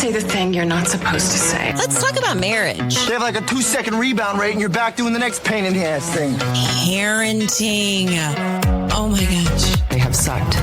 say the thing you're not supposed to say. Let's talk about marriage. They have like a 2-second rebound rate and you're back doing the next pain in the ass thing. Parenting. Oh my gosh. They have sucked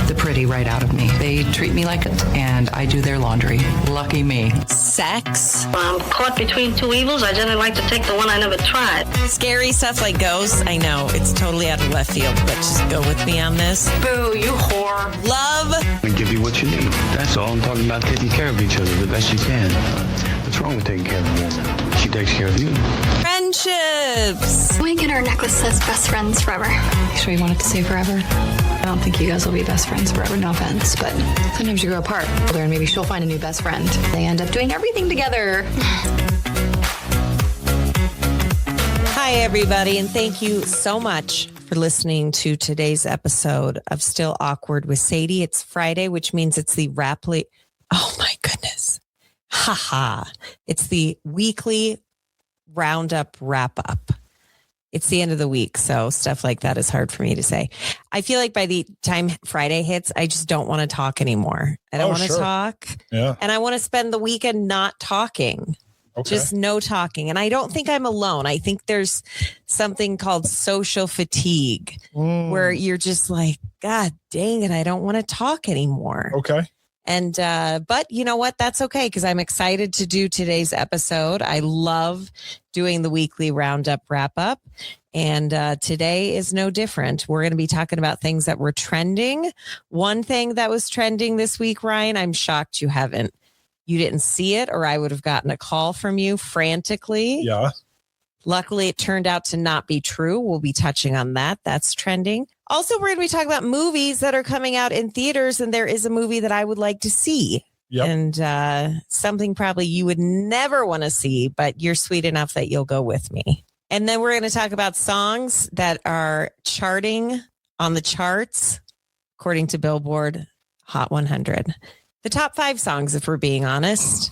the pretty right out of me. They treat me like it, and I do their laundry. Lucky me. Sex. I'm caught between two evils. I generally like to take the one I never tried. Scary stuff like ghosts. I know it's totally out of left field, but just go with me on this. Boo, you whore. Love. I give you what you need. That's all. I'm talking about taking care of each other the best you can. What's wrong with taking care of a woman? She takes care of you. Friendships. Wink and her necklace says best friends forever. Sure you wanted to say forever? I don't think you guys will be best friends forever, no offense, but sometimes you grow apart. And maybe she'll find a new best friend. They end up doing everything together. Hi, everybody, and thank you so much for listening to today's episode of Still Awkward with Sadie. It's Friday, which means it's the Oh my goodness. Haha. It's the weekly roundup wrap up. It's the end of the week, so stuff like that is hard for me to say. I feel like by the time Friday hits, I just don't want to talk anymore. I don't want to talk. Yeah. And I want to spend the weekend not talking. Okay. Just no talking. And I don't think I'm alone. I think there's something called social fatigue where you're just like, God dang it, I don't want to talk anymore. Okay. And, but you know what? That's okay because I'm excited to do today's episode. I love doing the weekly roundup wrap up. And today is no different. We're going to be talking about things that were trending. One thing that was trending this week, Ryan, I'm shocked you didn't see it, or I would have gotten a call from you frantically. Yeah. Luckily, it turned out to not be true. We'll be touching on that. That's trending. Also, we're going to be talking about movies that are coming out in theaters, and there is a movie that I would like to see. Yep. And something probably you would never want to see, but you're sweet enough that you'll go with me. And then we're going to talk about songs that are charting on the charts, according to Billboard Hot 100. The top 5 songs, if we're being honest.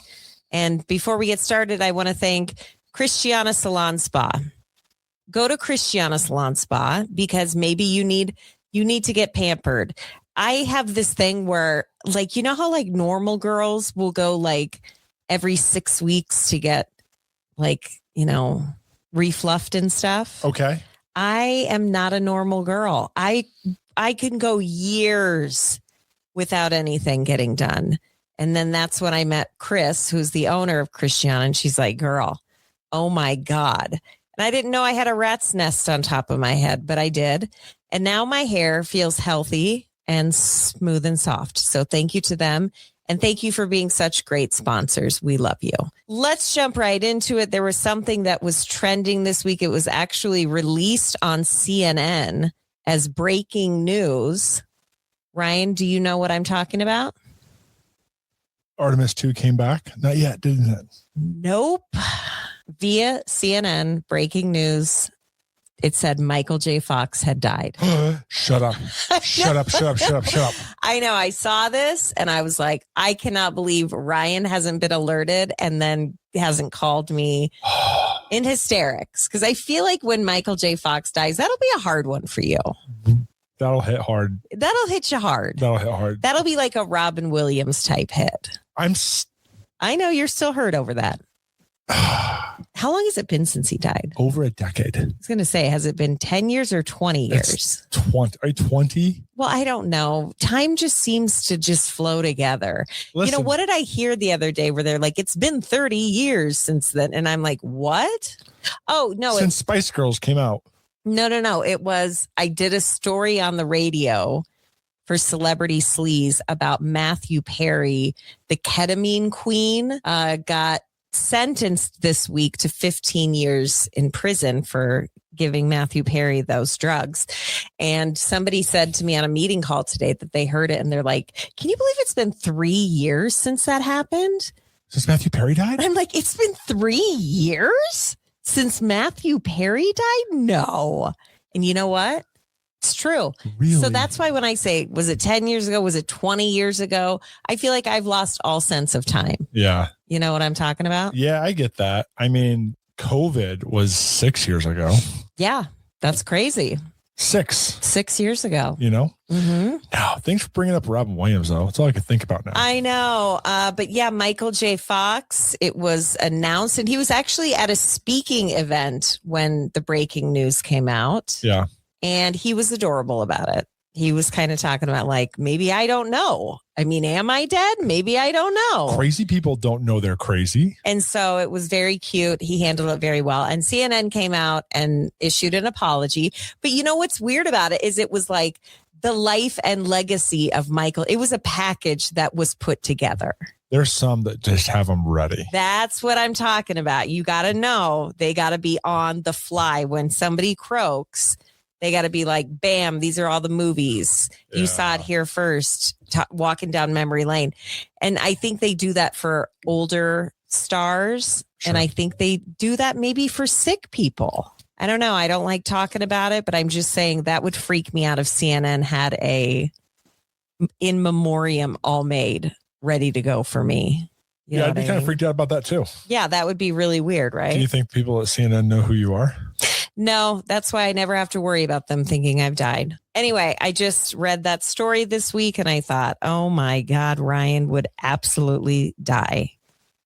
And before we get started, I want to thank Christiana Salon Spa. Go to Christiana Salon Spa because maybe you need to get pampered. I have this thing where, like, you know how like normal girls will go like every 6 weeks to get like, refluffed and stuff. Okay. I am not a normal girl. I can go years without anything getting done. And then that's when I met Chris, who's the owner of Christiana. And she's like, girl, oh my God. And I didn't know I had a rat's nest on top of my head, but I did. And now my hair feels healthy and smooth and soft. So thank you to them. And thank you for being such great sponsors. We love you. Let's jump right into it. There was something that was trending this week. It was actually released on CNN as breaking news. Ryan, do you know what I'm talking about? Artemis 2 came back. Not yet, didn't it? Nope. Via CNN, breaking news. It said Michael J. Fox had died. Shut up. Shut up. I know. I saw this and I was like, I cannot believe Ryan hasn't been alerted and then hasn't called me in hysterics. Because I feel like when Michael J. Fox dies, that'll be a hard one for you. That'll hit hard. That'll hit you hard. That'll be like a Robin Williams type hit. I know you're still hurt over that. How long has it been since he died? Over a decade. I was going to say, has it been 10 years or 20 years? 20. Well, I don't know. Time just seems to just flow together. Listen, what did I hear the other day where they're like, it's been 30 years since then. And I'm like, what? Oh, no. Since Spice Girls came out. No. It was, I did a story on the radio for Celebrity Sleaze about Matthew Perry, the ketamine queen, got sentenced this week to 15 years in prison for giving Matthew Perry those drugs. And somebody said to me on a meeting call today that they heard it and they're like, can you believe it's been 3 years since that happened? Since Matthew Perry died? I'm like, it's been 3 years since Matthew Perry died? No. And you know what? It's true. Really? So that's why when I say, was it 10 years ago? Was it 20 years ago? I feel like I've lost all sense of time. Yeah. You know what I'm talking about? Yeah, I get that. I mean, COVID was 6 years ago. Yeah, that's crazy. 6 years ago. You know? Mm-hmm. Now, thanks for bringing up Robin Williams, though. That's all I can think about now. I know. But yeah, Michael J. Fox, it was announced, and he was actually at a speaking event when the breaking news came out. Yeah. And he was adorable about it. He was kind of talking about like, maybe I don't know. I mean, am I dead? Maybe I don't know. Crazy people don't know they're crazy. And so it was very cute. He handled it very well. And CNN came out and issued an apology. But you know what's weird about it is it was like the life and legacy of Michael. It was a package that was put together. There's some that just have them ready. That's what I'm talking about. You got to know they got to be on the fly. When somebody croaks, they got to be like, bam, these are all the movies. Yeah. You saw it here first, walking down memory lane. And I think they do that for older stars. Sure. And I think they do that maybe for sick people. I don't know. I don't like talking about it, but I'm just saying that would freak me out if CNN had a in memoriam all made ready to go for me. You know I'd what be I kind of mean? freaked out about that too. Yeah, that would be really weird, right? Do you think people at CNN know who you are? No, that's why I never have to worry about them thinking I've died. Anyway, I just read that story this week and I thought, oh my God, Ryan would absolutely die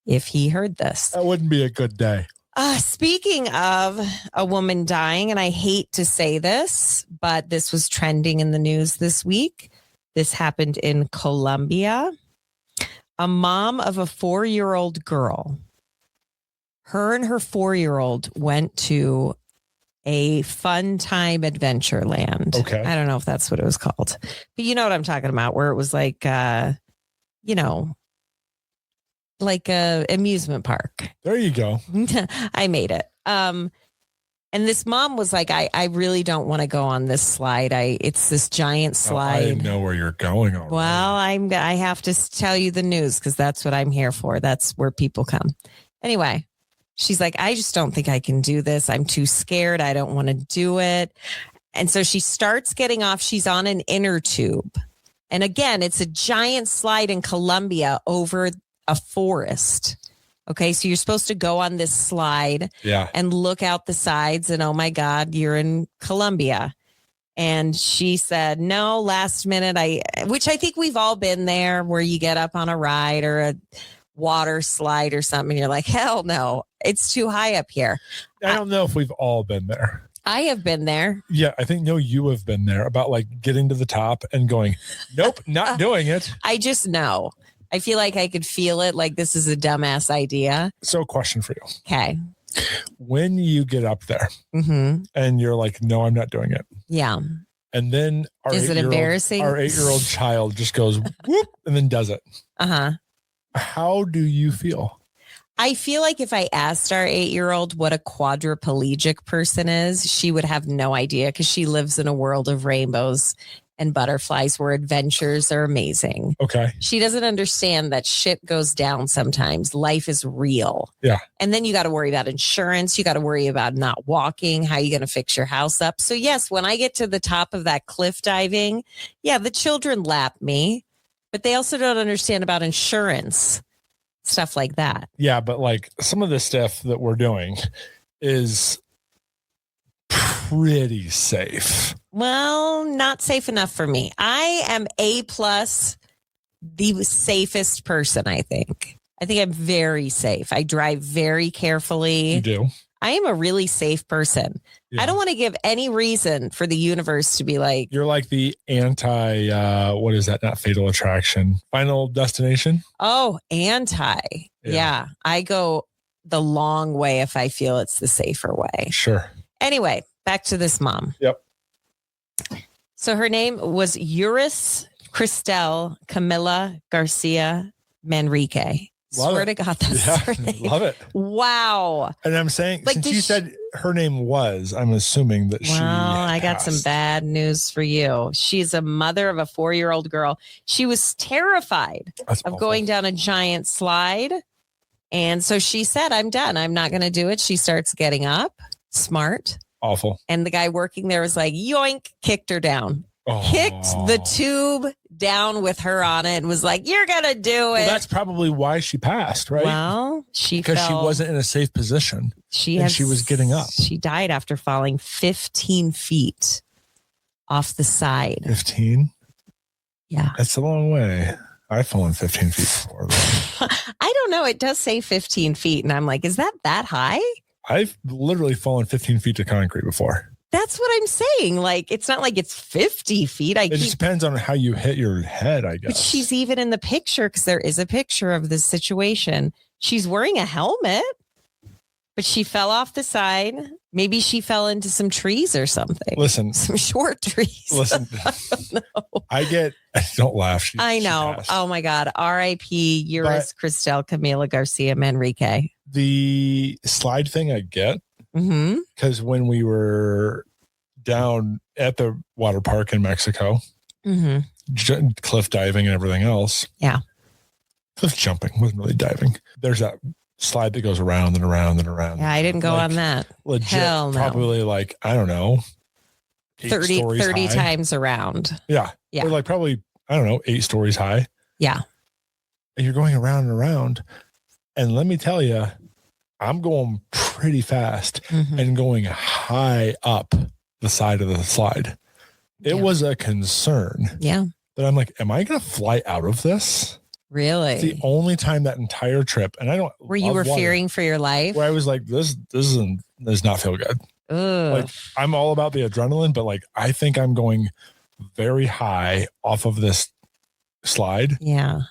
if he heard this. That wouldn't be a good day. Speaking of a woman dying, and I hate to say this, but this was trending in the news this week. This happened in Colombia. A mom of a 4-year-old girl, her and her 4-year-old went to a fun time adventure land. Okay. I don't know if that's what it was called, but you know what I'm talking about, where it was like, like a amusement park. There you go. I made it. And this mom was like, I really don't want to go on this slide. It's this giant slide. I know where you're going already. Well, I have to tell you the news because that's what I'm here for. That's where people come. Anyway, she's like, I just don't think I can do this. I'm too scared. I don't want to do it. And so she starts getting off. She's on an inner tube. And again, it's a giant slide in Colombia over a forest. Okay, so you're supposed to go on this slide and look out the sides and, oh my God, you're in Colombia. And she said, no, last minute, which I think we've all been there, where you get up on a ride or a water slide or something. And you're like, hell no, it's too high up here. I don't know if we've all been there. I have been there. Yeah, I think, no, you have been there, about like getting to the top and going, nope, not doing it. I just know. I feel like I could feel it. Like, this is a dumbass idea. So, question for you. Okay. When you get up there and you're like, no, I'm not doing it. Yeah. And then is it embarrassing? Our 8-year-old child just goes whoop and then does it. Uh-huh. How do you feel? I feel like if I asked our 8-year-old what a quadriplegic person is, she would have no idea, because she lives in a world of rainbows and butterflies where adventures are amazing. Okay. She doesn't understand that shit goes down sometimes. Life is real. Yeah. And then you got to worry about insurance. You got to worry about not walking. How are you going to fix your house up? So yes, when I get to the top of that cliff diving, yeah, the children lap me, but they also don't understand about insurance, stuff like that. Yeah. But like some of the stuff that we're doing is pretty safe. Well, not safe enough for me. I am A+, the safest person, I think. I think I'm very safe. I drive very carefully. You do. I am a really safe person. Yeah. I don't want to give any reason for the universe to be like, You're like the anti, what is that? Not Fatal Attraction. Final Destination? oh, anti. Yeah. I go the long way if I feel it's the safer way. Sure. Anyway, back to this mom. Yep. So her name was Yuris Cristel Camilla Garcia Manrique. Love Swear it. to God, that's her name. Love it. Wow. And I'm saying, Like, since did you she- said her name was, I'm assuming that she Well, I got some passed. bad news for you. She's a mother of a 4-year-old girl. She was terrified That's of awful. going down a giant slide. And so she said, I'm done. I'm not going to do it. She starts getting up. Smart. Awful. And the guy working there was like, yoink, kicked her down. Oh. Kicked the tube down with her on it and was like, you're going to do it. Well, that's probably why she passed, right? Well, Because she wasn't in a safe position. She and she was getting up. She died after falling 15 feet off the side. 15? Yeah. That's a long way. I've fallen 15 feet before. I don't know. It does say 15 feet. And I'm like, is that high? I've literally fallen 15 feet to concrete before. That's what I'm saying. Like, it's not like it's 50 feet. It just depends on how you hit your head, I guess. But she's even in the picture, because there is a picture of this situation. She's wearing a helmet, but she fell off the side. Maybe she fell into some trees or something. Listen. Some short trees. Listen. Don't laugh. I know. Oh my God. R.I.P. Eurus Cristel Camila Garcia Manrique. The slide thing I get. Because when we were down at the water park in Mexico, cliff diving and everything else. Yeah. Cliff jumping, wasn't really diving. There's that slide that goes around and around and around. Yeah, I didn't go on that. Legit, Hell no. probably like, I don't know, 30 times around. Yeah. Yeah. Or like probably, I don't know, 8 stories high. Yeah. And you're going around and around. And let me tell you, I'm going pretty fast and going high up the side of the slide. It was a concern. Yeah. That I'm like, am I going to fly out of this? Really? It's the only time that entire trip. And I don't. Where you were fearing for your life? Where I was like, this does not feel good. Ugh. Like, I'm all about the adrenaline, but like, I think I'm going very high off of this slide. Yeah.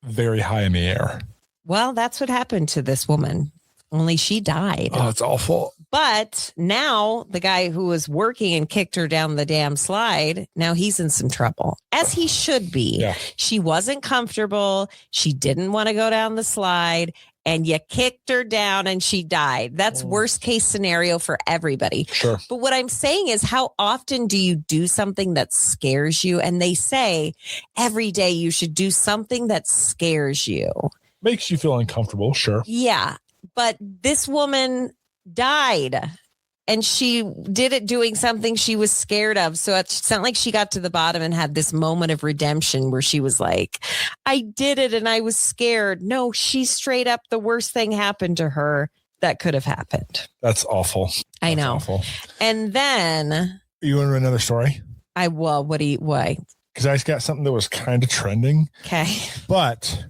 Very high in the air. Well, that's what happened to this woman. Only she died. Oh, it's awful. But now the guy who was working and kicked her down the damn slide, now he's in some trouble, as he should be. Yeah. She wasn't comfortable. She didn't want to go down the slide, and you kicked her down and she died. That's worst case scenario for everybody. Sure. But what I'm saying is, how often do you do something that scares you? And they say every day you should do something that scares you. Makes you feel uncomfortable. Sure. Yeah. But this woman died, and she did it doing something she was scared of. So it's not like she got to the bottom and had this moment of redemption where she was like, I did it and I was scared. No, she straight up, the worst thing happened to her that could have happened. That's awful. I know. Awful. And then You want another story? Why? Because I got something that was kind of trending. Okay. But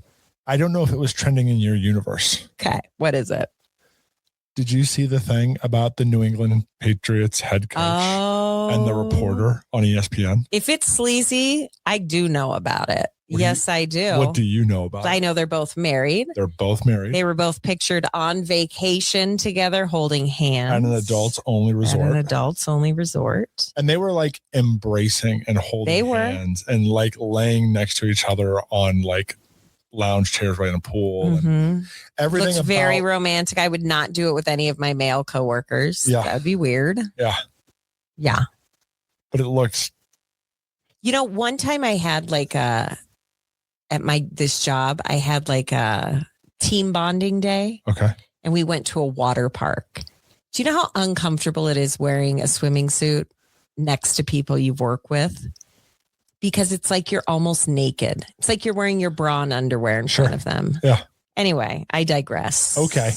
I don't know if it was trending in your universe. Okay. What is it? Did you see the thing about the New England Patriots head coach and the reporter on ESPN? If it's sleazy, I do know about it. Yes, I do. What do you know about it? I know they're both married. They're both married. They were both pictured on vacation together, holding hands. At an adults only resort. At an adults only resort. And they were like embracing and holding hands and like laying next to each other on like lounge chairs right in a pool. And everything Looks very romantic. I would not do it with any of my male coworkers. Yeah. That would be weird. Yeah. Yeah. But it looked. You know, one time I had like at this job, I had like a team bonding day. Okay. And we went to a water park. Do you know how uncomfortable it is wearing a swimming suit next to people you work with? Because it's like you're almost naked. It's like you're wearing your bra and underwear in front of them. Yeah. Anyway, I digress. Okay.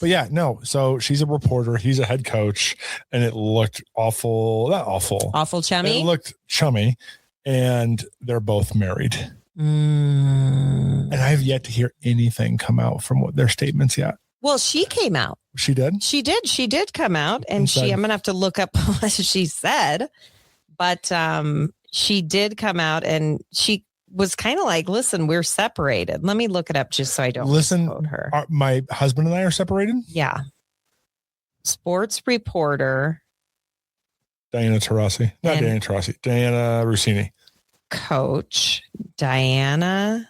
But yeah, no. So she's a reporter. He's a head coach. And it looked awful. Not awful. Awful chummy? It looked chummy. And they're both married. And I have yet to hear anything come out from their statements yet. Well, she came out. She did? She did come out. And I'm going to have to look up what she said. But she did come out and she was kind of like, listen, we're separated. Let me look it up just so I don't misquote her. My husband and I are separated? Yeah. Sports reporter. Diana Taurasi. Not Diana Taurasi. Diana Rossini. Coach. Diana.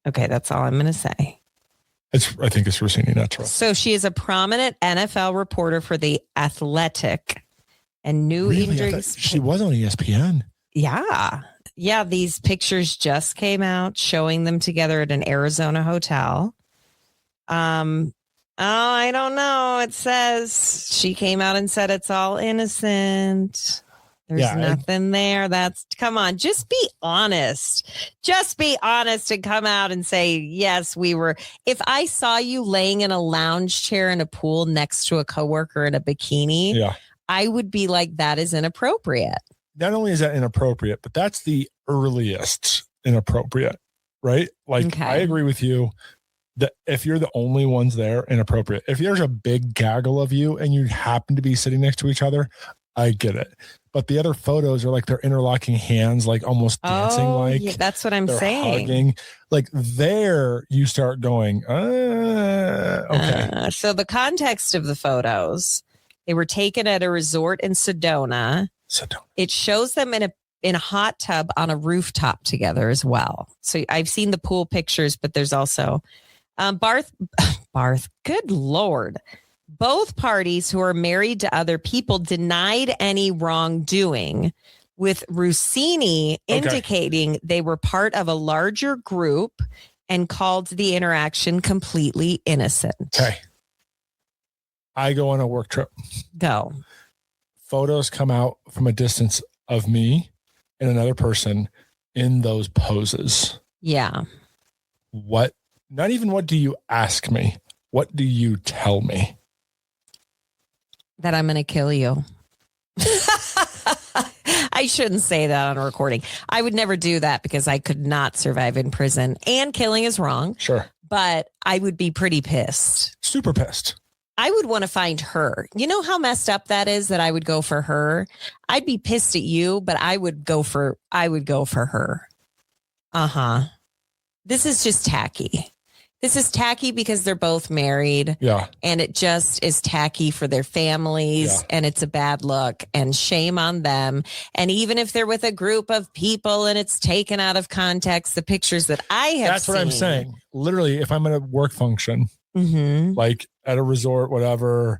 Okay, that's all I'm going to say. I think it's Rossini, not Taurasi. So she is a prominent NFL reporter for The Athletic and new injuries. She was on ESPN. Yeah. Yeah. These pictures just came out showing them together at an Arizona hotel. I don't know. It says she came out and said it's all innocent. There's nothing there. Come on, just be honest. Just be honest and come out and say, yes, we were. If I saw you laying in a lounge chair in a pool next to a coworker in a bikini, I would be like, that is inappropriate. not only is that inappropriate, but that's the earliest inappropriate, right? Like, Okay. I agree with you that if you're the only ones there, inappropriate. If there's a big gaggle of you and you happen to be sitting next to each other, I get it. But the other photos are like they're interlocking hands, like almost dancing, like yeah, that's what I'm they're saying. hugging. Like there, you start going, okay. So the context of the photos, they were taken at a resort in Sedona. It shows them in a hot tub on a rooftop together as well. So I've seen the pool pictures, but there's also Barth, good Lord. Both parties who are married to other people denied any wrongdoing, with Rossini indicating they were part of a larger group and called the interaction completely innocent. Okay. I go on a work trip. Go. Photos come out from a distance of me and another person in those poses. Yeah. What, not even what do you ask me? What do you tell me? That I'm going to kill you. I shouldn't say that on a recording. I would never do that because I could not survive in prison, and killing is wrong. Sure. But I would be pretty pissed. Super pissed. I would want to find her. You know how messed up that is, that I would go for her? I'd be pissed at you, but I would go for her. Uh-huh. This is just tacky. This is tacky because they're both married. Yeah. And it just is tacky for their families. Yeah. And it's a bad look, and shame on them. And even if they're with a group of people and it's taken out of context, the pictures that I have That's what I'm seen- saying. Literally, if I'm at a work function, Mhm. like at a resort, whatever,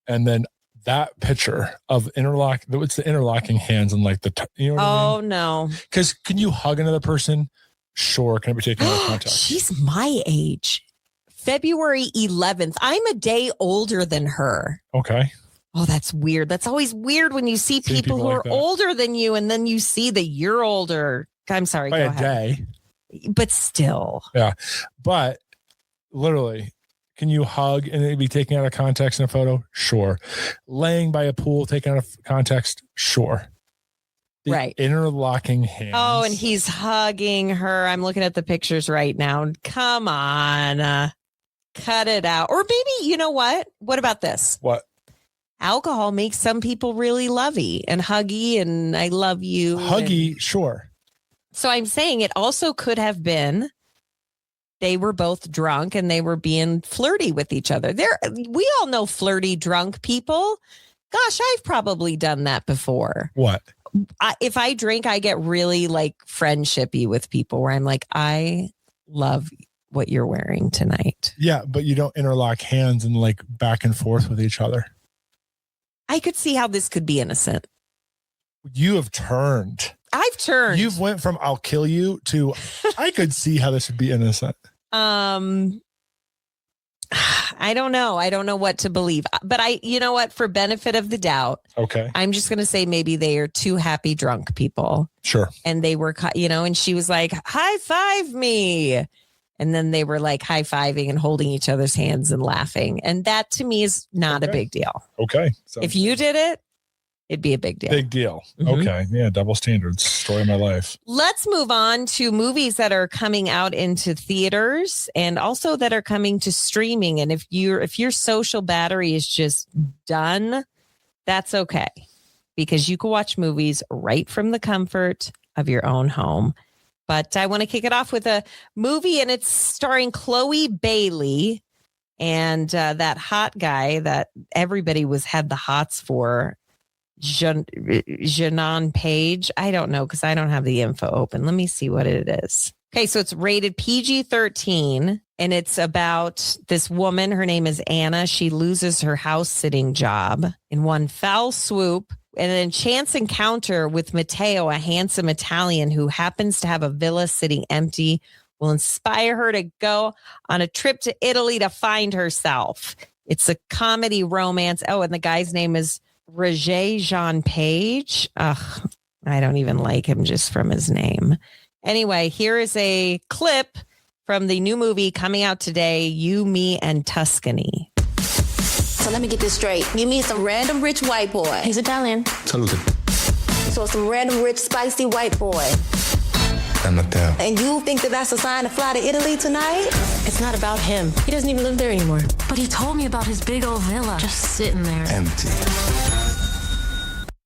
and then that picture of it's the interlocking hands and like you know what I mean? Oh, no. Because can you hug another person? Sure. Can it be taken out of context? She's my age. February 11th. I'm a day older than her. Okay. Oh, that's weird. That's always weird when you see people who like are that. older than you, and then you see that you're older. I'm sorry. By Go a ahead. day. But still. Yeah. But literally, can you hug and it be taken out of context in a photo? Sure. Laying by a pool, taken out of context? Sure. The Right. interlocking hands. Oh, and he's hugging her. I'm looking at the pictures right now. Come on. Cut it out. Or maybe, you know what? What about this? What? Alcohol makes some people really lovey and huggy, and I love you. Huggy, sure. So I'm saying it also could have been they were both drunk and they were being flirty with each other. We all know flirty drunk people. Gosh, I've probably done that before. What? If I drink, I get really like friendshipy with people where I'm like, I love what you're wearing tonight. Yeah, but you don't interlock hands and like back and forth with each other. I could see how this could be innocent. You have turned. I've turned. You've went from I'll kill you to I could see how this would be innocent. I don't know. I don't know what to believe. But you know what? For benefit of the doubt, Okay. I'm just going to say maybe they are two happy drunk people. Sure. And they were, and she was like, high five me. And then they were like high fiving and holding each other's hands and laughing. And that to me is not a big deal. Okay. So If you did it, it'd be a big deal. big deal. Mhm. Okay. Yeah. Double standards. Story of my life. Let's move on to movies that are coming out into theaters and also that are coming to streaming. And if your social battery is just done, that's okay, because you can watch movies right from the comfort of your own home. But I want to kick it off with a movie, and it's starring Chloe Bailey and that hot guy that everybody had the hots for. Janon Page. I don't know because I don't have the info open. Let me see what it is. Okay, so it's rated PG-13, and it's about this woman. Her name is Anna. She loses her house sitting job in one foul swoop. And then chance encounter with Matteo, a handsome Italian who happens to have a villa sitting empty, will inspire her to go on a trip to Italy to find herself. It's a comedy romance. Oh, and the guy's name is Regé-Jean Page. Ugh, I don't even like him just from his name. Anyway, here is a clip from the new movie coming out today, You, Me, and Tuscany. So let me get this straight. You meet some random rich white boy. He's Italian. Salute. So some random rich, spicy white boy. I'm not there. And you think that that's a sign to fly to Italy tonight? It's not about him. He doesn't even live there anymore. But he told me about his big old villa just sitting there. Empty.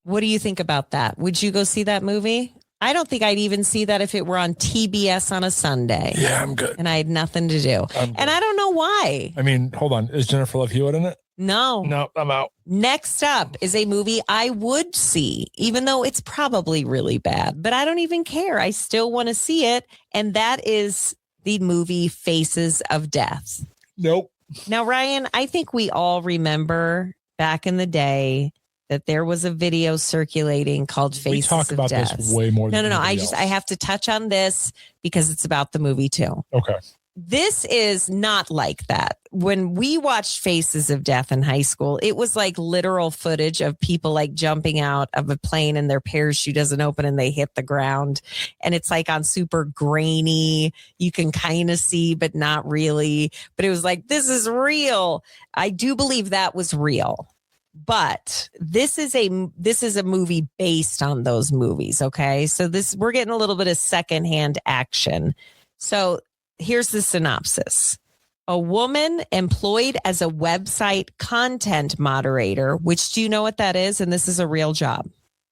What do you think about that? Would you go see that movie? I don't think I'd even see that if it were on TBS on a Sunday. Yeah, I'm good. And I had nothing to do. And I don't know why. I mean, hold on. Is Jennifer Love Hewitt in it? No, I'm out. Next up is a movie I would see, even though it's probably really bad, but I don't even care. I still want to see it. And that is the movie Faces of Death. Nope. Now, Ryan, I think we all remember back in the day that there was a video circulating called Faces We talk of about Death. this way more than No. anybody else. I have to touch on this because it's about the movie too. Okay. This is not like that. When we watched Faces of Death in high school, it was like literal footage of people like jumping out of a plane and their parachute doesn't open and they hit the ground. And it's like on super grainy. You can kind of see, but not really. But it was like, this is real. I do believe that was real. But this is a movie based on those movies. Okay. So we're getting a little bit of secondhand action. So here's the synopsis. A woman employed as a website content moderator, which do you know what that is? And this is a real job.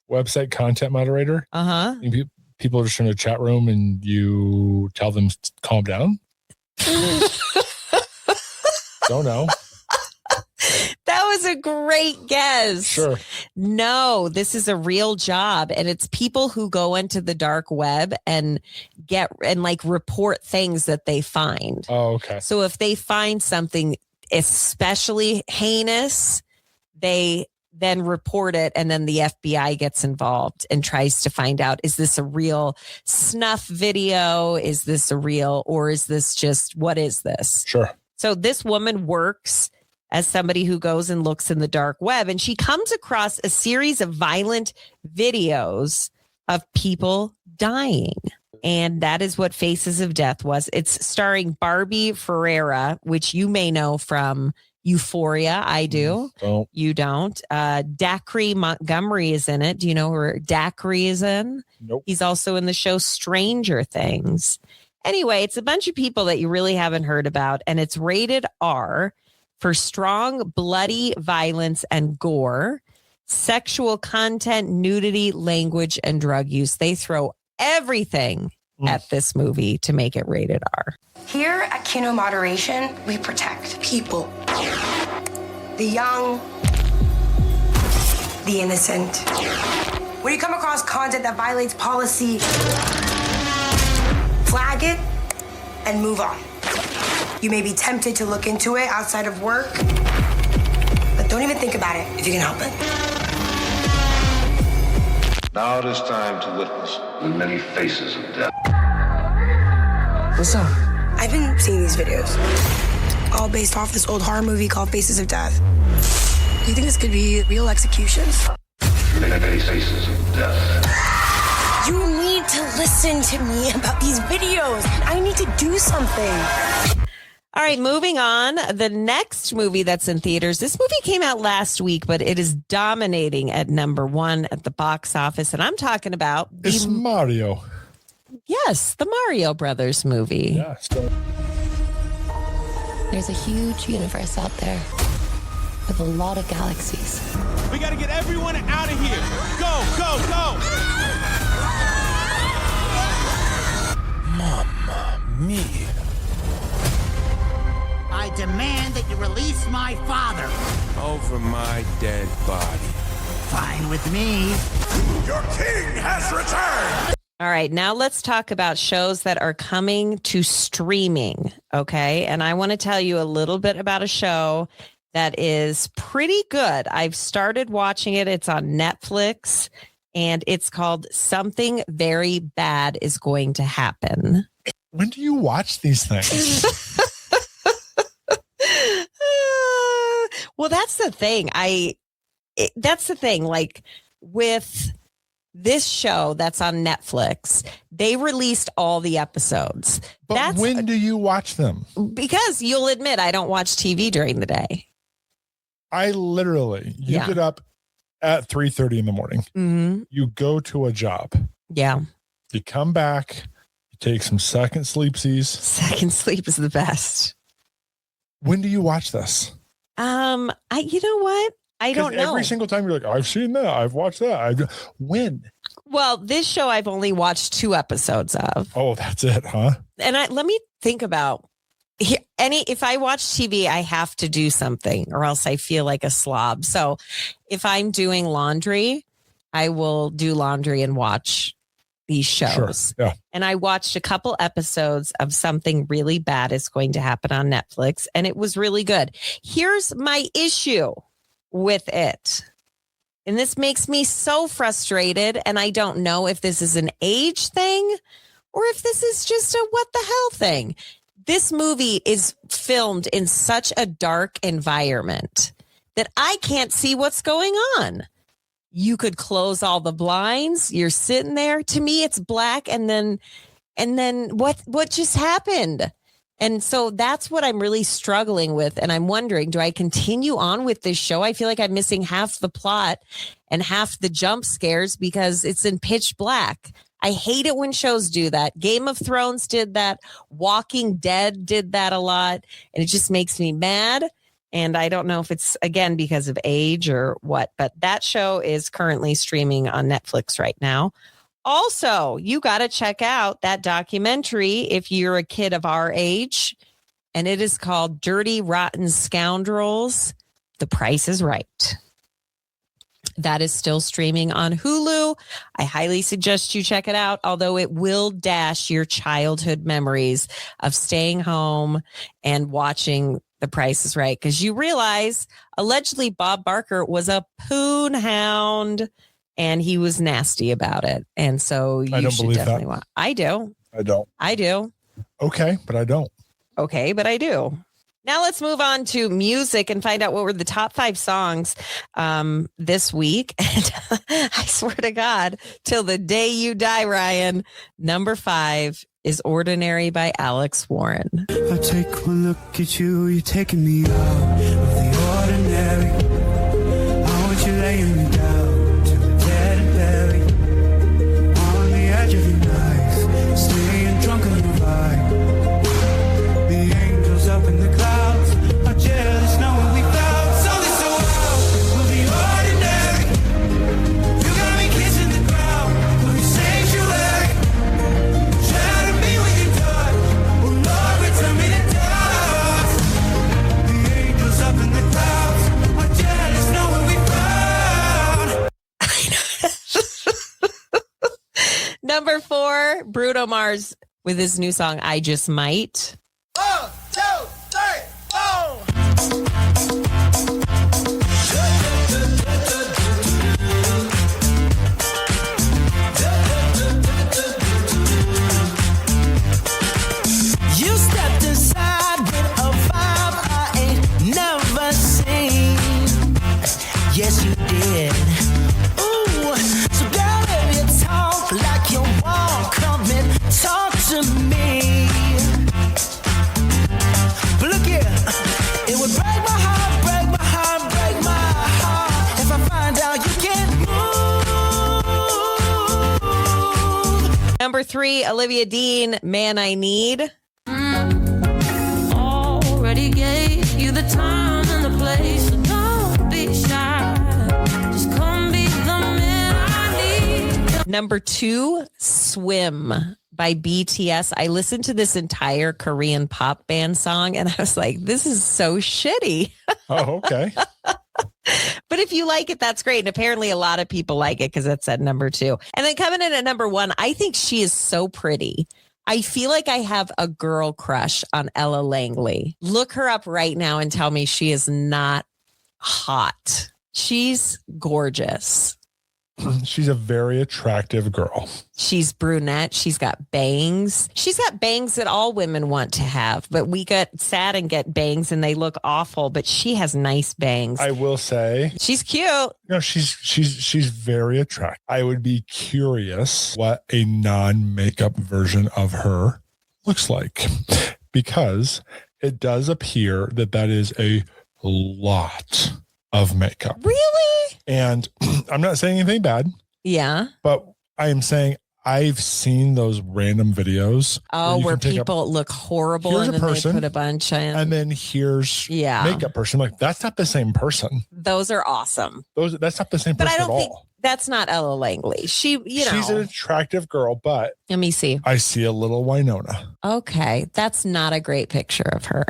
Website content moderator. Uh-huh. People are just in a chat room and you tell them to calm down. Don't know. That was a great guess. Sure. No, this is a real job. And it's people who go into the dark web and report things that they find. Oh, okay. So if they find something especially heinous, they then report it. And then the FBI gets involved and tries to find out, is this a real snuff video? Is this a real, or is this just, what is this? Sure. So this woman works as somebody who goes and looks in the dark web, and she comes across a series of violent videos of people dying. And that is what Faces of Death was. It's starring Barbie Ferreira, which you may know from Euphoria. I do. Don't. You don't. Dacre Montgomery is in it. Do you know who Dacre is in? Nope. He's also in the show Stranger Things. Anyway, it's a bunch of people that you really haven't heard about, and it's rated R for strong, bloody violence and gore, sexual content, nudity, language, and drug use. They throw everything at this movie to make it rated R. Here at Kino Moderation, we protect people. The young, the innocent. When you come across content that violates policy, flag it and move on. You may be tempted to look into it outside of work, but don't even think about it if you can help it. Now it is time to witness the many faces of death. What's up? I've been seeing these videos, all based off this old horror movie called Faces of Death. Do you think this could be real executions? Many faces of death. You need to listen to me about these videos. I need to do something. All right, moving on. The next movie that's in theaters, this movie came out last week, but it is dominating at number one at the box office. And I'm talking about It's Mario. Yes, the Mario Brothers movie. Yeah, There's a huge universe out there with a lot of galaxies. We got to get everyone out of here. Go, go, go. Mamma mia. I demand that you release my father. Over my dead body. Fine with me. Your king has returned. All right, now let's talk about shows that are coming to streaming, okay? And I want to tell you a little bit about a show that is pretty good. I've started watching it. It's on Netflix, and it's called Something Very Bad Is Going to Happen. When do you watch these things? Well, that's the thing. That's the thing. Like with this show that's on Netflix, they released all the episodes. But when do you watch them? Because you'll admit I don't watch TV during the day. I literally, you get up at 3:30 in the morning. Mm-hmm. You go to a job. Yeah. You come back, you take some second sleepsies. Second sleep is the best. When do you watch this? You know what? I don't know. Every single time you're like, I've seen that. I've watched that. When? Well, this show I've only watched 2 episodes of. Oh, that's it, huh? And let me think about if I watch TV, I have to do something or else I feel like a slob. So if I'm doing laundry, I will do laundry and watch these shows. Sure. Yeah. And I watched a couple episodes of Something Really Bad Is Going to Happen on Netflix, and it was really good. Here's my issue with it. And this makes me so frustrated. And I don't know if this is an age thing or if this is just a what the hell thing. This movie is filmed in such a dark environment that I can't see what's going on. You could close all the blinds. You're sitting there. To me, it's black. And then what just happened? And so that's what I'm really struggling with. And I'm wondering, do I continue on with this show? I feel like I'm missing half the plot and half the jump scares because it's in pitch black. I hate it when shows do that. Game of Thrones did that. Walking Dead did that a lot. And it just makes me mad. And I don't know if it's, again, because of age or what, but that show is currently streaming on Netflix right now. Also, you got to check out that documentary if you're a kid of our age, and it is called Dirty Rotten Scoundrels. The Price is Right. That is still streaming on Hulu. I highly suggest you check it out, although it will dash your childhood memories of staying home and watching The Price is Right, because you realize allegedly Bob Barker was a poon hound. And he was nasty about it. And so you should definitely watch. I do. I do. Okay, but I don't. Okay, but I do. Now let's move on to music and find out what were the top 5 songs this week. And I swear to God, till the day you die, Ryan, number 5 is Ordinary by Alex Warren. I take one look at you, you're taking me out of the ordinary. I want you laying me down. Up in the clouds, are jealous knowing we found something so wild. We'll be ordinary. You got me kissing the ground, we'll be sanctuary. Try to be with you, God. Oh Lord, return me to dust. The angels up in the clouds are jealous knowing we found. Number 4, Bruno Mars with his new song, I Just Might. 1, 2, 3, 4. You stepped inside with a vibe I ain't never seen. Yes, you did. Ooh, so girl, if you talk like you want, come and talk to me. But look here, it would break my heart, break my heart, break my heart if I find out you can't move. Number 3, Olivia Dean, Man I Need. Already gave you the time and the place, so don't be shy. Just come be the man I need. Number 2, Swim by BTS. I listened to this entire Korean pop band song and I was like, this is so shitty. Oh, okay. But if you like it, that's great. And apparently a lot of people like it because that's at number 2. And then coming in at number 1, I think she is so pretty. I feel like I have a girl crush on Ella Langley. Look her up right now and tell me she is not hot. She's gorgeous. She's a very attractive girl. She's brunette. She's got bangs. She's got bangs that all women want to have, but we get sad and get bangs and they look awful, but she has nice bangs. I will say she's cute. No, she's very attractive. I would be curious what a non-makeup version of her looks like, because it does appear that is a lot of makeup. Really? And I'm not saying anything bad. Yeah. But I am saying I've seen those random videos. Oh, where people look horrible and then they put a bunch in. And then here's makeup person. Like, that's not the same person. Those are awesome. That's not the same person at all. That's not Ella Langley. She's an attractive girl, but let me see. I see a little Winona. Okay. That's not a great picture of her.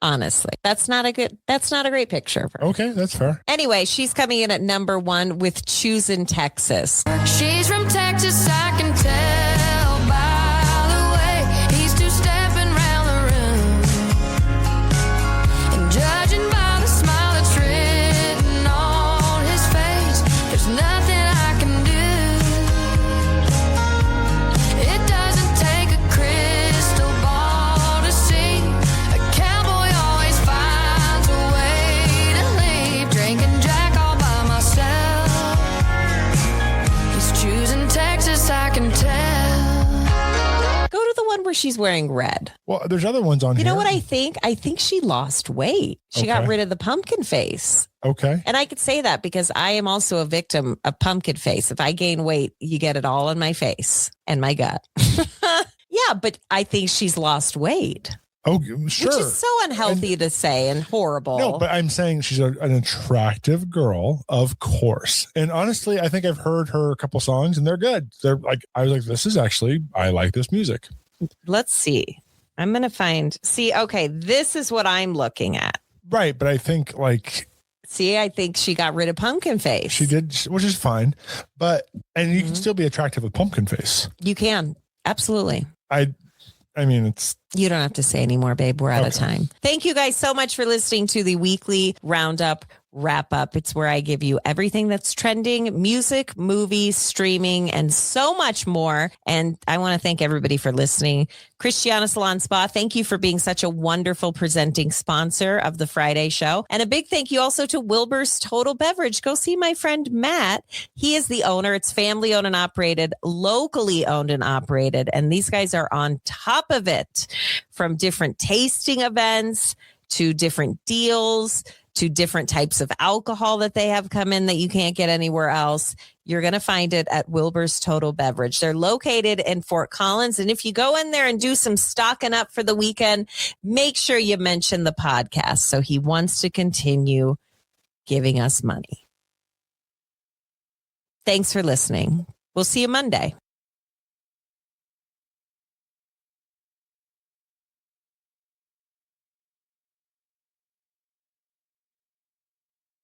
Honestly, that's not a great picture of her. Okay, that's fair. Anyway, she's coming in at number 1 with Choosing Texas. She's from Texas, I can tell by the way he's two-stepping round the room. And judging by the smile that's written on his face, there's nothing I can do. It doesn't take a crystal ball to see a cowboy always finds a way to leave. Drinking Jack all by myself. He's choosing Texas, I can tell. Go to the one where she's wearing red. Well, there's other ones on here. You know what I think? I think she lost weight. She got rid of the pumpkin face. Okay. And I could say that because I am also a victim of pumpkin face. If I gain weight, you get it all in my face and my gut. Yeah, but I think she's lost weight. Oh, sure. Which is so unhealthy to say and horrible. No, but I'm saying she's an attractive girl, of course. And honestly, I think I've heard her a couple songs and they're good. They're like, I was like, I like this music. Let's see. I'm going to okay, this is what I'm looking at. Right. But I think I think she got rid of pumpkin face. She did, which is fine. And you can still be attractive with pumpkin face. You can. Absolutely. I mean, it's... You don't have to say anymore, babe. We're out of time. Thank you guys so much for listening to the weekly roundup wrap up. It's where I give you everything that's trending, music, movies, streaming, and so much more. And I want to thank everybody for listening. Christiana Salon Spa, thank you for being such a wonderful presenting sponsor of the Friday show. And a big thank you also to Wilbur's Total Beverage. Go see my friend Matt. He is the owner. It's family owned and operated, locally owned and operated. And these guys are on top of it, from different tasting events to different deals to different types of alcohol that they have come in that you can't get anywhere else. You're going to find it at Wilbur's Total Beverage. They're located in Fort Collins. And if you go in there and do some stocking up for the weekend, make sure you mention the podcast. So he wants to continue giving us money. Thanks for listening. We'll see you Monday.